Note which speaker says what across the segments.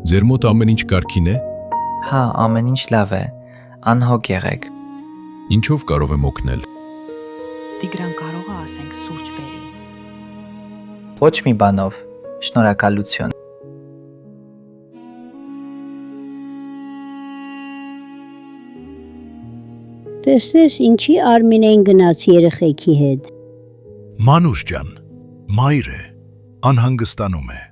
Speaker 1: Ձեր մոտ ամեն ինչ կարգին է։
Speaker 2: Հա, ամեն ինչ լավ է, անհոգ եղեք։
Speaker 1: Ինչով կարող եմ օգնել։
Speaker 3: Տիգրան կարող է ասենք սուրճ բերի։
Speaker 2: Ոչ մի բանով, շնորհակալություն։
Speaker 4: Տեսնես ինչի Արմինեն գնաց երեխեքի հետ։
Speaker 5: Մանուշ ջան, մայր է, անհանգստանում է։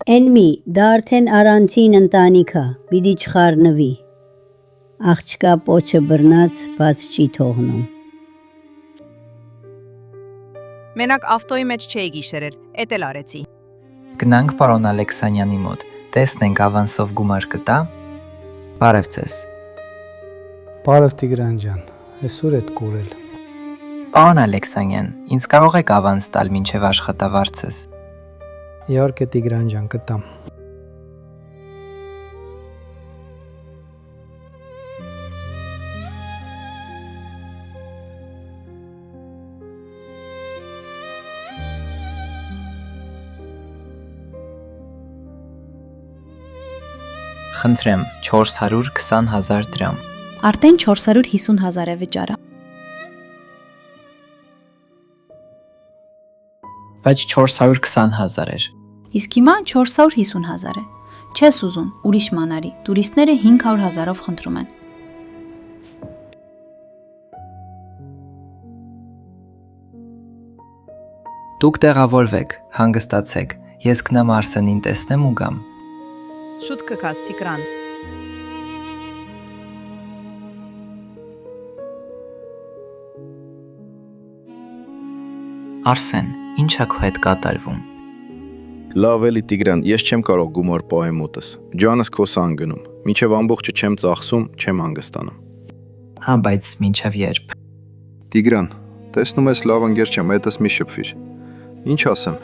Speaker 4: Էնմի, դա արդեն առանցին ընտանիք է, պիտի չխառնվի։ Աղջկա պոչը բռնած բաց չի թողնում։
Speaker 3: Մենակ ավտոյի մեջ չէի գիշերեր, էդ էլ արեցի։
Speaker 2: Գնանք պարոն Ալեքսանյանի մոտ, տեսնենք ավանսով գումար կտա։ Բարև ձեզ։
Speaker 6: Բարև Տիգրան ջան, այսօր եք կուրել։
Speaker 2: Պարոն Ալեքսանյան, ինձ կարող եք ավանս տալ մինչև աշխատավարձս։
Speaker 6: Իհարկե Տիգրան ջան, կտամ։
Speaker 2: Խնդրեմ, 420,000 դրամ։
Speaker 7: Արդեն 450,000 է վճարը։
Speaker 2: Բայց 420,000 էր։
Speaker 7: Իսկ հիմա 450,000 է։ Չես ուզում, ուրիշ մանարի, տուրիստները 500,000-ով խնդրում են։
Speaker 2: Դուք տեղավորվեք, հանգստացեք, ես գնամ Արսենին տեսնեմ ու գամ։
Speaker 3: Շուտ կգաս Տիգրան։
Speaker 2: Արսեն, ինչ ա քո հետ կատարվում։
Speaker 8: Լավ էլի Տիգրան, ես չեմ կարող գումար պահեմ մոտս։ Ջանս քոսան գնում։ Մինչև ամբողջը չեմ ծախսում, չեմ հանգստանում։
Speaker 2: Հա, բայց մինչև երբ։
Speaker 8: Տիգրան, տեսնում ես լավ ընկեր չեմ, հետս մի շփվիր։ Ինչ ասեմ,